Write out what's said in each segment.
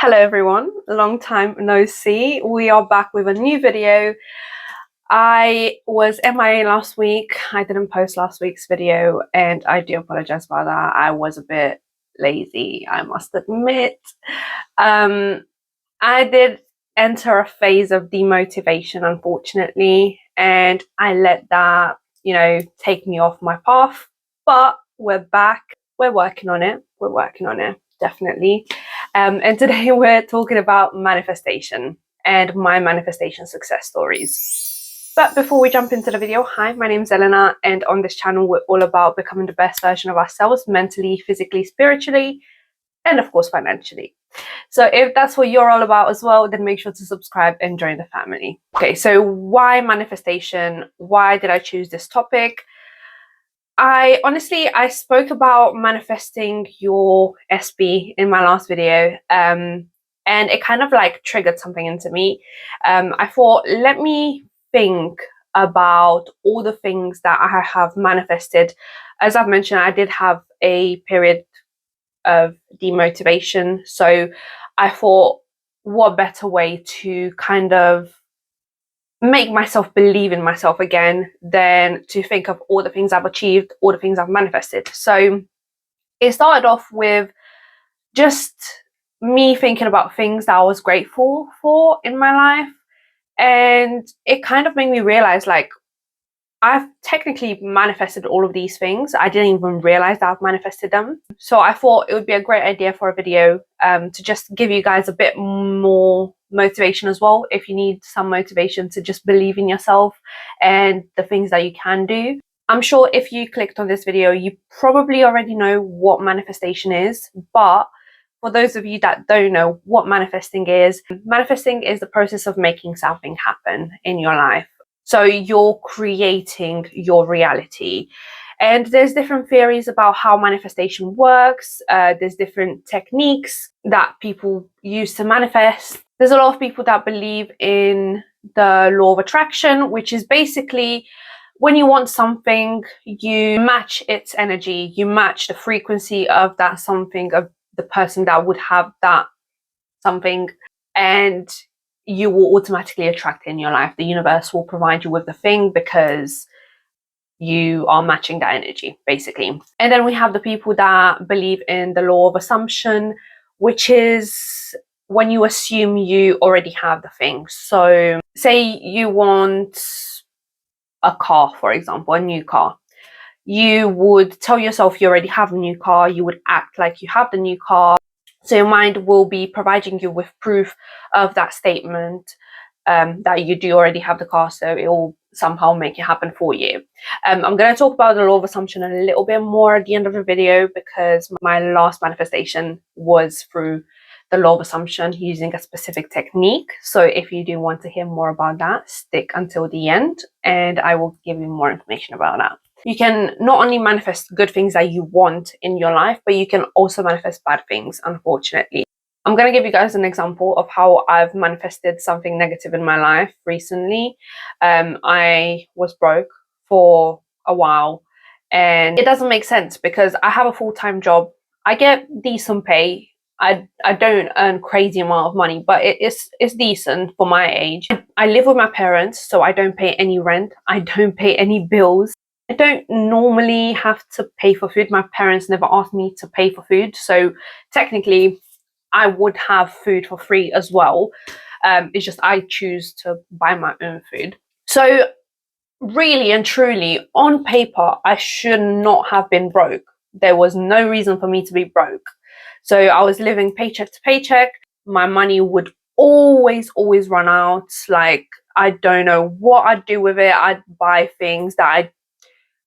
Hello everyone, long time no see. We are back with a new video. I was MIA last week. I didn't post last week's video and I do apologize about that. I was a bit lazy, I must admit. I did enter a phase of demotivation, unfortunately, and I let that, take me off my path. But we're back. We're working on it. Definitely. And today we're talking about manifestation and my manifestation success stories. But before we jump into the video, hi, my name's Elena, and on this channel we're all about becoming the best version of ourselves mentally, physically, spiritually, and of course financially. So if that's what you're all about as well, then make sure to subscribe and join the family. Okay, so why manifestation? Why did I choose this topic? I spoke about manifesting your SB in my last video, and it kind of like triggered something into me. I thought, let me think about all the things that I have manifested. As I've mentioned, I did have a period of demotivation, so I thought, what better way to kind of make myself believe in myself again than to think of all the things I've achieved, all the things I've manifested. So it started off with just me thinking about things that I was grateful for in my life, and it kind of made me realize, like, I've technically manifested all of these things. I didn't even realize that I've manifested them. So I thought it would be a great idea for a video to just give you guys a bit more motivation as well, if you need some motivation to just believe in yourself and the things that you can do. I'm sure if you clicked on this video, you probably already know what manifestation is, but for those of you that don't know what manifesting is the process of making something happen in your life. So you're creating your reality. And there's different theories about how manifestation works. There's different techniques that people use to manifest. There's a lot of people that believe in the law of attraction, which is basically when you want something, you match its energy, you match the frequency of that something, of the person that would have that something, and you will automatically attract it in your life. The universe will provide you with the thing because you are matching that energy, basically. And then we have the people that believe in the law of assumption, which is when you assume you already have the thing. So say you want a car, for example, a new car. You would tell yourself you already have a new car. You would act like you have the new car. So your mind will be providing you with proof of that statement, that you do already have the car, so it will somehow make it happen for you. I'm going to talk about the law of assumption a little bit more at the end of the video, because my last manifestation was through the law of assumption using a specific technique. So if you do want to hear more about that, stick until the end and I will give you more information about that. You can not only manifest good things that you want in your life, but you can also manifest bad things, unfortunately. I'm going to give you guys an example of how I've manifested something negative in my life recently. I was broke for a while, and it doesn't make sense because I have a full-time job. I get decent pay. I don't earn crazy amount of money, but it's decent for my age. I live with my parents, so I don't pay any rent. I don't pay any bills. I don't normally have to pay for food. My parents never asked me to pay for food, so technically I would have food for free as well. It's just I choose to buy my own food. So really and truly, on paper, I should not have been broke. There was no reason for me to be broke. So I was living paycheck to paycheck. My money would always run out. Like, I don't know what I'd do with it. I'd buy things that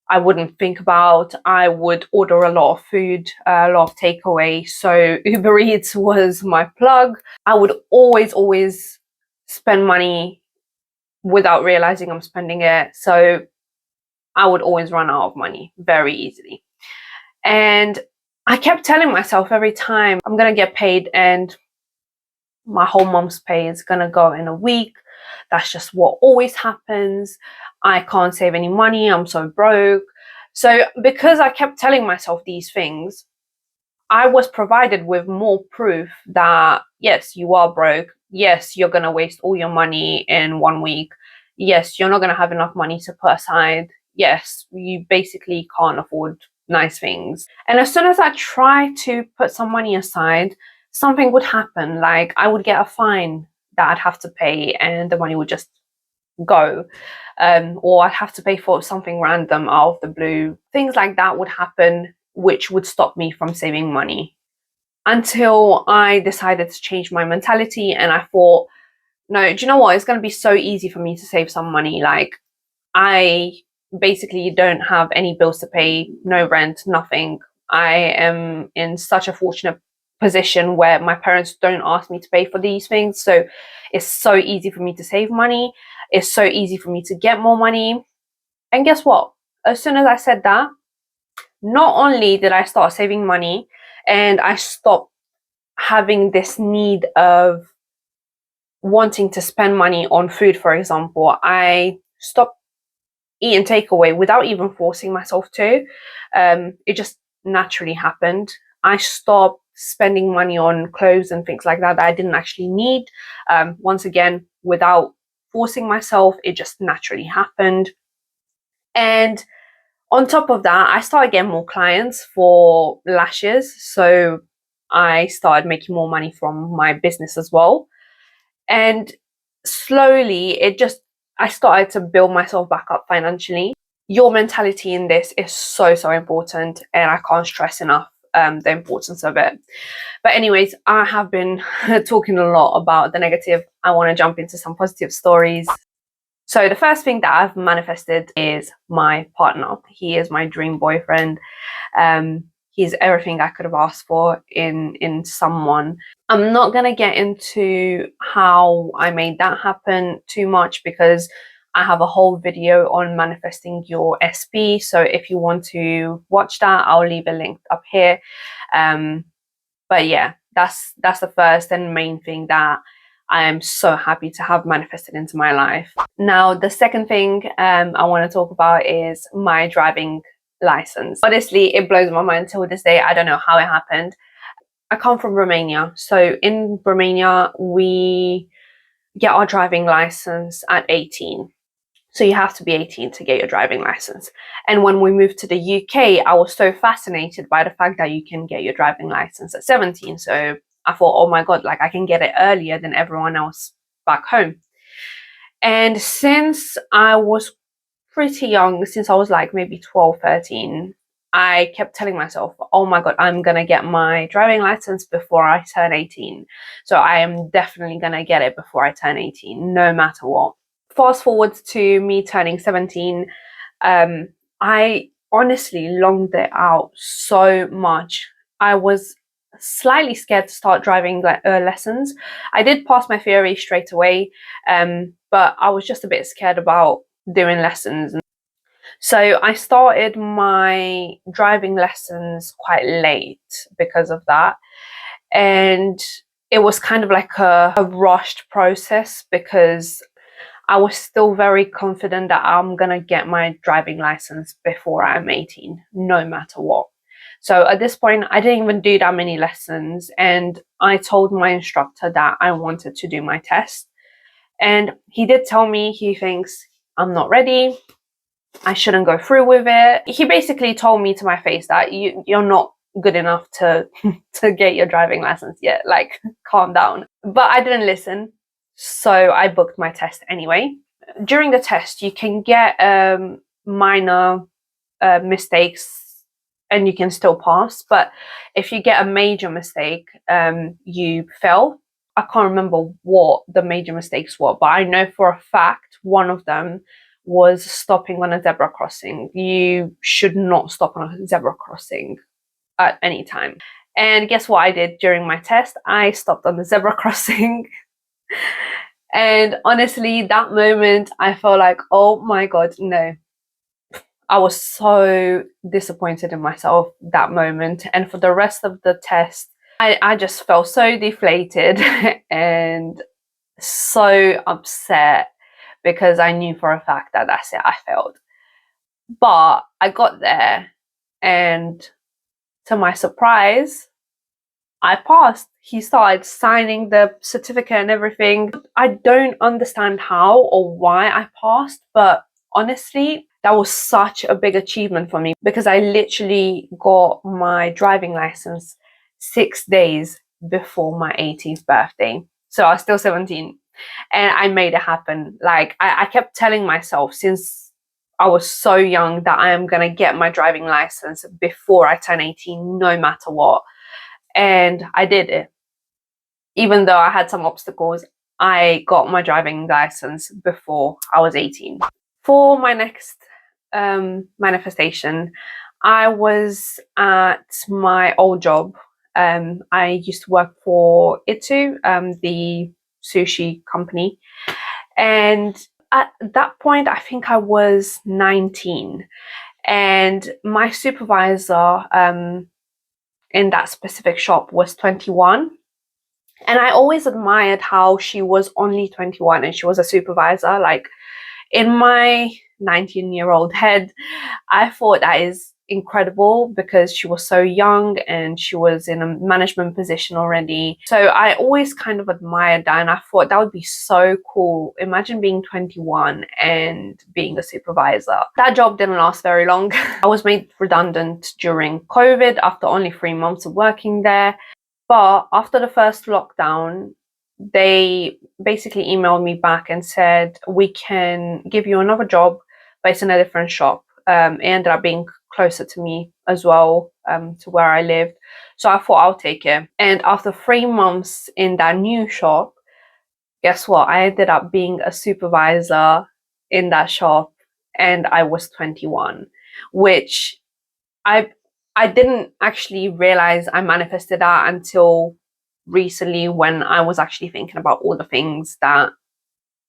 I wouldn't think about. I would order a lot of food, a lot of takeaway. So Uber Eats was my plug. I would always spend money without realizing I'm spending it. So I would always run out of money very easily. And I kept telling myself every time, I'm going to get paid and my whole month's pay is going to go in a week. That's just what always happens. I can't save any money. I'm so broke. So because I kept telling myself these things, I was provided with more proof that yes, you are broke. Yes, you're going to waste all your money in 1 week. Yes, you're not going to have enough money to put aside. Yes, you basically can't afford nice things. And as soon as I try to put some money aside, something would happen. Like I would get a fine that I'd have to pay, and the money would just go. Or I'd have to pay for something random out of the blue. Things like that would happen, which would stop me from saving money. Until I decided to change my mentality and I thought, no, do you know what? It's going to be so easy for me to save some money. Like, I basically don't have any bills to pay, no rent, nothing. I am in such a fortunate position where my parents don't ask me to pay for these things. So it's so easy for me to save money. It's so easy for me to get more money. And guess what? As soon as I said that, not only did I start saving money and I stopped having this need of wanting to spend money on food, for example, I stopped eating takeaway without even forcing myself to. It just naturally happened. I stopped spending money on clothes and things like that I didn't actually need. Once again, without forcing myself, it just naturally happened. And on top of that, I started getting more clients for lashes. So I started making more money from my business as well. And slowly, I started to build myself back up financially. Your mentality in this is so, so important. And I can't stress enough the importance of it. But anyways, I have been talking a lot about the negative. I want to jump into some positive stories. So the first thing that I've manifested is my partner. He is my dream boyfriend. He's everything I could have asked for in someone. I'm not going to get into how I made that happen too much because I have a whole video on manifesting your SP. So if you want to watch that, I'll leave a link up here. But yeah, that's the first and main thing that I am so happy to have manifested into my life. Now, the second thing I want to talk about is my driving license. Honestly, it blows my mind till this day. I don't know how it happened. I come from Romania. So in Romania, we get our driving license at 18. So you have to be 18 to get your driving license. And when we moved to the UK, I was so fascinated by the fact that you can get your driving license at 17. So I thought, oh my God, like I can get it earlier than everyone else back home. And since I was pretty young, since I was like maybe 12, 13, I kept telling myself, oh my God, I'm going to get my driving license before I turn 18. So I am definitely going to get it before I turn 18, no matter what. Fast forward to me turning 17, I honestly longed it out so much. I was slightly scared to start driving lessons. I did pass my theory straight away, but I was just a bit scared about doing lessons. So I started my driving lessons quite late because of that. And it was kind of like a rushed process because I was still very confident that I'm going to get my driving license before I'm 18, no matter what. So at this point, I didn't even do that many lessons. And I told my instructor that I wanted to do my test. And he did tell me he thinks I'm not ready. I shouldn't go through with it. He basically told me to my face that you're not good enough to to get your driving license yet. Like, calm down. But I didn't listen. So I booked my test anyway. During the test, you can get minor mistakes and you can still pass. But if you get a major mistake, you fail. I can't remember what the major mistakes were, but I know for a fact one of them was stopping on a zebra crossing. You should not stop on a zebra crossing at any time. And guess what I did during my test? I stopped on the zebra crossing. And honestly, that moment, I felt like, oh my God, no. I was so disappointed in myself that moment. And for the rest of the test, I just felt so deflated and so upset because I knew for a fact that that's it, I failed. But I got there, and to my surprise, I passed. He started signing the certificate and everything. I don't understand how or why I passed, but honestly, that was such a big achievement for me because I literally got my driving license 6 days before my 18th birthday. So I was still 17 and I made it happen. Like I kept telling myself since I was so young that I am going to get my driving license before I turn 18, no matter what. And I did it. Even though I had some obstacles, I got my driving license before I was 18. For my next manifestation, I was at my old job. I used to work for Itu, the sushi company. And at that point, I think I was 19. And my supervisor in that specific shop was 21. And I always admired how she was only 21 and she was a supervisor. Like in my 19-year-old head, I thought that is incredible because she was so young and she was in a management position already. So I always kind of admired that and I thought that would be so cool. Imagine being 21 and being a supervisor. That job didn't last very long. I was made redundant during COVID after only 3 months of working there. But after the first lockdown, they basically emailed me back and said, we can give you another job, but it's in a different shop. It ended up being closer to me as well, to where I lived. So I thought I'll take it. And after 3 months in that new shop, guess what? I ended up being a supervisor in that shop and I was 21, which I didn't actually realize I manifested that until recently when I was actually thinking about all the things that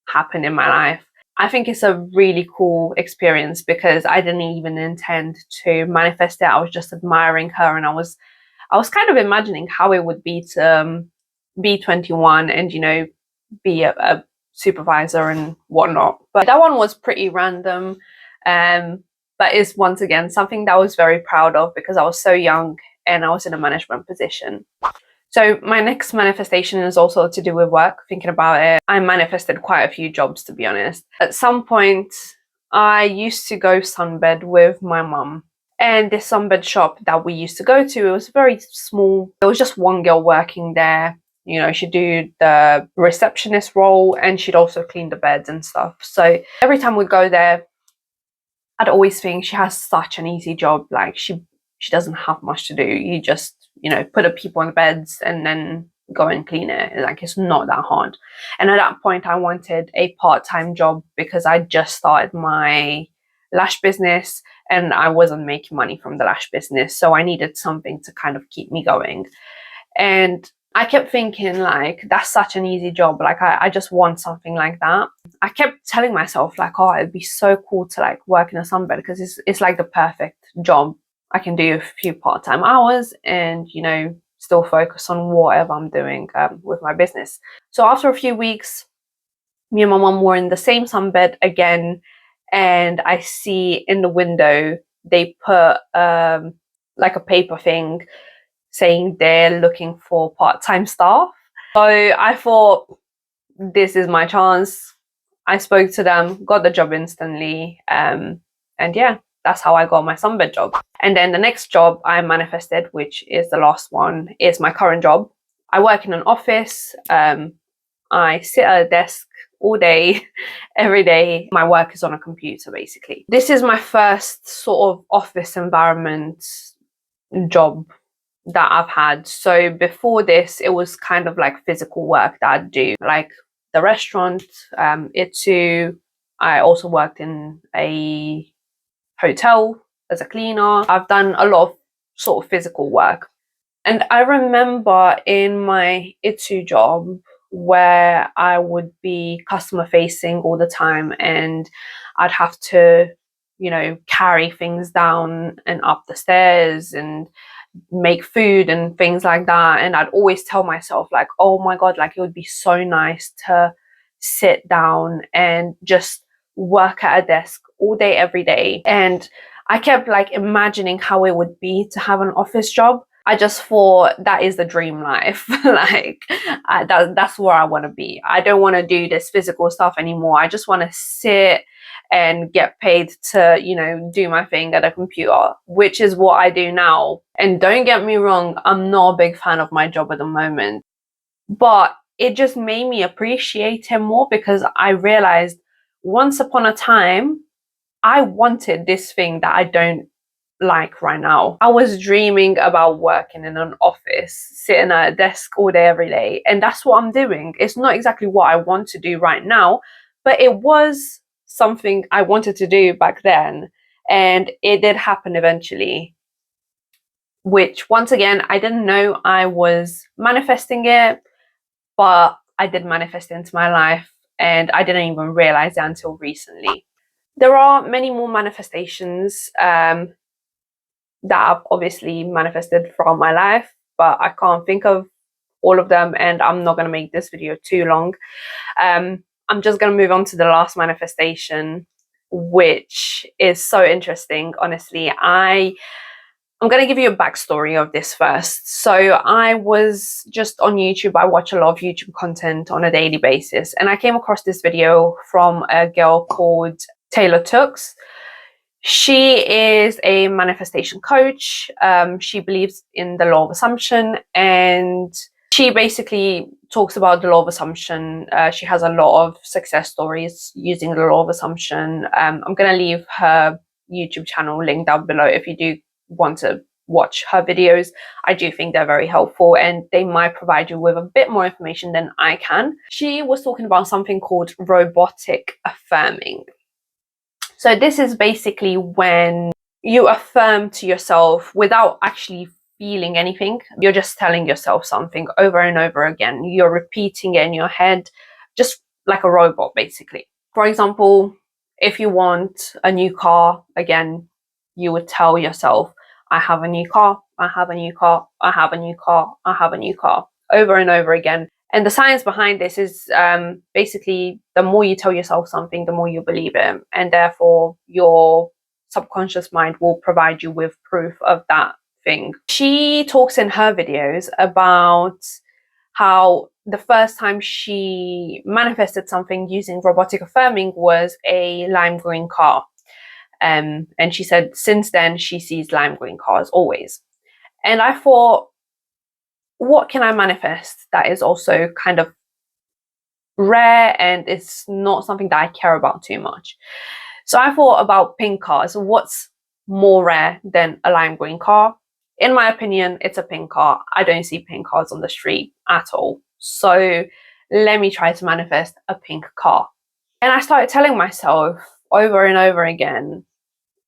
happened in my life. I think it's a really cool experience because I didn't even intend to manifest it. I was just admiring her and I was kind of imagining how it would be to be 21 and, you know, be a supervisor and whatnot. But that one was pretty random. But is once again something that I was very proud of because I was so young and I was in a management position. So my next manifestation is also to do with work. Thinking about it, I manifested quite a few jobs, to be honest. At some point, I used to go sunbed with my mum. And this sunbed shop that we used to go to, it was very small. There was just one girl working there. You know, she'd do the receptionist role and she'd also clean the beds and stuff. So every time we'd go there, I'd always think she has such an easy job. Like she doesn't have much to do. You just, you know, put the people on the beds and then go and clean it. Like it's not that hard. And at that point I wanted a part-time job because I just started my lash business and I wasn't making money from the lash business. So I needed something to kind of keep me going. And I kept thinking like, that's such an easy job. Like I just want something like that. I kept telling myself like, oh, it'd be so cool to like work in a sunbed because it's like the perfect job. I can do a few part-time hours and, you know, still focus on whatever I'm doing with my business. So after a few weeks, me and my mum were in the same sunbed again. And I see in the window, they put like a paper thing saying they're looking for part-time staff. So I thought, this is my chance. I spoke to them, got the job instantly. And yeah, that's how I got my sunbed job. And then the next job I manifested, which is the last one, is my current job. I work in an office. I sit at a desk all day, every day. My work is on a computer, basically. This is my first sort of office environment job that I've had. So before this, it was kind of like physical work that I'd do, like the restaurant, Itu. I also worked in a hotel as a cleaner. I've done a lot of sort of physical work. And I remember in my Itu job where I would be customer facing all the time and I'd have to, you know, carry things down and up the stairs and make food and things like that. And I'd always tell myself like, oh my God, like it would be so nice to sit down and just work at a desk all day, every day. And I kept like imagining how it would be to have an office job. I just thought that is the dream life. Like, that's where I want to be. I don't want to do this physical stuff anymore. I just want to sit and get paid to, you know, do my thing at a computer, which is what I do now. And don't get me wrong, I'm not a big fan of my job at the moment, but it just made me appreciate him more, because I realized once upon a time, I wanted this thing that I don't like right now. I was dreaming about working in an office, sitting at a desk all day, every day. And that's what I'm doing. It's not exactly what I want to do right now, but it was something I wanted to do back then. And it did happen eventually, which once again, I didn't know I was manifesting it, but I did manifest it into my life. And I didn't even realize it until recently. There are many more manifestations that I've obviously manifested throughout my life, but I can't think of all of them, and I'm not going to make this video too long. I'm just going to move on to the last manifestation, which is so interesting. Honestly, I'm going to give you a backstory of this first. So I was just on YouTube. I watch a lot of YouTube content on a daily basis, and I came across this video from a girl called Taylor Tooks. She is a manifestation coach. She believes in the law of assumption, and she basically talks about the law of assumption. She has a lot of success stories using the law of assumption. I'm going to leave her YouTube channel linked down below if you do want to watch her videos. I do think they're very helpful, and they might provide you with a bit more information than I can. She was talking about something called robotic affirming. So this is basically when you affirm to yourself without actually feeling anything. You're just telling yourself something over and over again. You're repeating it in your head, just like a robot, basically. For example, if you want a new car, again, you would tell yourself, I have a new car, I have a new car, I have a new car, I have a new car, over and over again. And the science behind this is basically the more you tell yourself something, the more you believe it. And therefore, your subconscious mind will provide you with proof of that thing. She talks in her videos about how the first time she manifested something using robotic affirming was a lime green car. And she said since then, she sees lime green cars always. And I thought, what can I manifest that is also kind of rare and it's not something that I care about too much? So I thought about pink cars. What's more rare than a lime green car? In my opinion, it's a pink car. I don't see pink cars on the street at all. So let me try to manifest a pink car. And I started telling myself over and over again,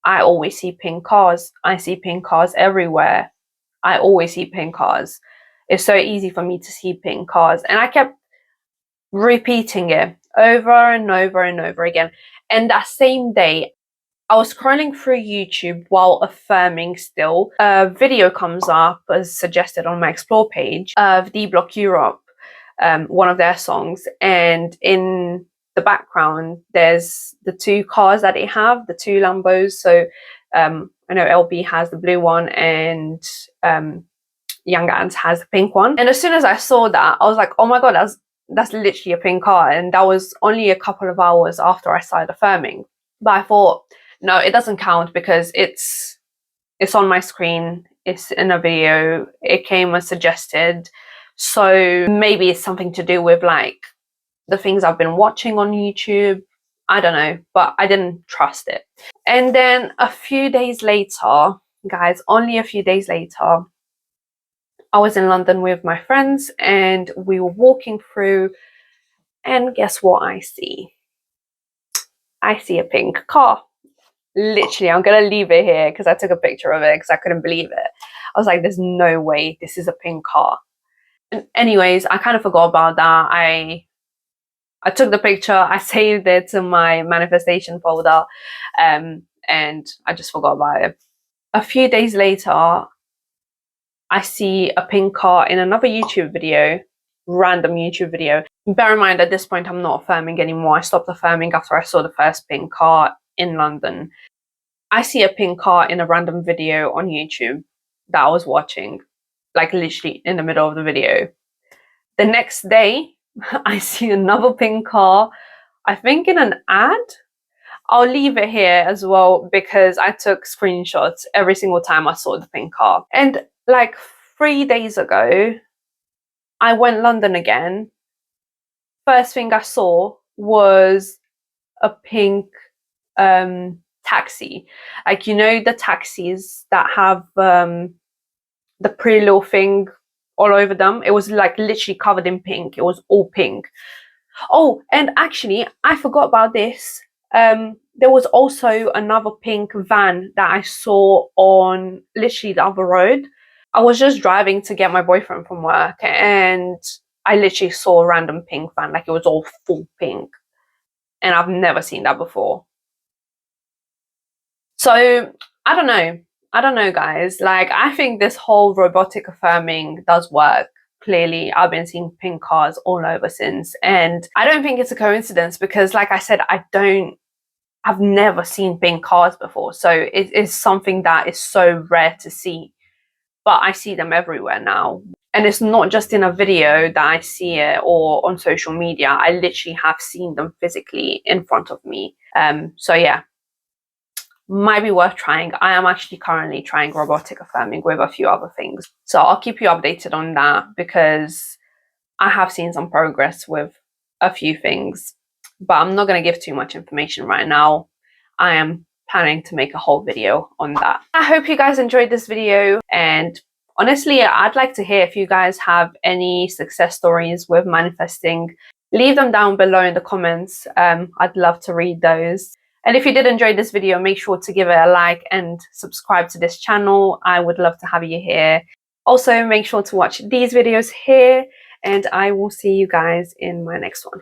I always see pink cars. I see pink cars everywhere. I always see pink cars. It's so easy for me to see pink cars. And I kept repeating it over and over and over again. And that same day, I was scrolling through YouTube while affirming still. A video comes up as suggested on my explore page of D Block Europe, one of their songs. And in the background, there's the two cars that they have, the two Lambos. So I know LB has the blue one and Young Ants has the pink one. And as soon as I saw that, I was like, oh my God, that's literally a pink car. And that was only a couple of hours after I started affirming. But I thought, no, it doesn't count because it's on my screen. It's in a video. It came as suggested. So maybe it's something to do with like the things I've been watching on YouTube. I don't know, but I didn't trust it. And then a few days later, guys, only a few days later, I was in London with my friends and we were walking through, and guess what I see? I see a pink car. Literally, I'm gonna leave it here because I took a picture of it because I couldn't believe it. I was like, there's no way this is a pink car. And anyways, I kind of forgot about that. I took the picture, I saved it to my manifestation folder, and I just forgot about it. A few days later, I see a pink car in another YouTube video, random YouTube video. Bear in mind, at this point, I'm not affirming anymore. I stopped affirming after I saw the first pink car in London. I see a pink car in a random video on YouTube that I was watching. like literally in the middle of the video. The next day, I see another pink car, I think in an ad. I'll leave it here as well because I took screenshots every single time I saw the pink car. And like 3 days ago, I went London again. First thing I saw was a pink taxi. Like, you know, the taxis that have the pretty little thing all over them. It was like literally covered in pink. It was all pink. Oh, and actually, I forgot about this. There was also another pink van that I saw on literally the other road. I was just driving to get my boyfriend from work, and I literally saw a random pink van, like it was all full pink. And I've never seen that before. So I don't know. I don't know, guys. Like, I think this whole robotic affirming does work. Clearly, I've been seeing pink cars all over since. And I don't think it's a coincidence because, like I said, I've never seen pink cars before. So it is something that is so rare to see. But I see them everywhere now. And it's not just in a video that I see it or on social media. I literally have seen them physically in front of me. So yeah, might be worth trying. I am actually currently trying robotic affirming with a few other things. So I'll keep you updated on that because I have seen some progress with a few things. But I'm not going to give too much information right now. I am planning to make a whole video on that. I hope you guys enjoyed this video, and honestly, I'd like to hear if you guys have any success stories with manifesting. Leave them down below in the comments. I'd love to read those. And if you did enjoy this video, make sure to give it a like and subscribe to this channel. I would love to have you here. Also, make sure to watch these videos here, and I will see you guys in my next one.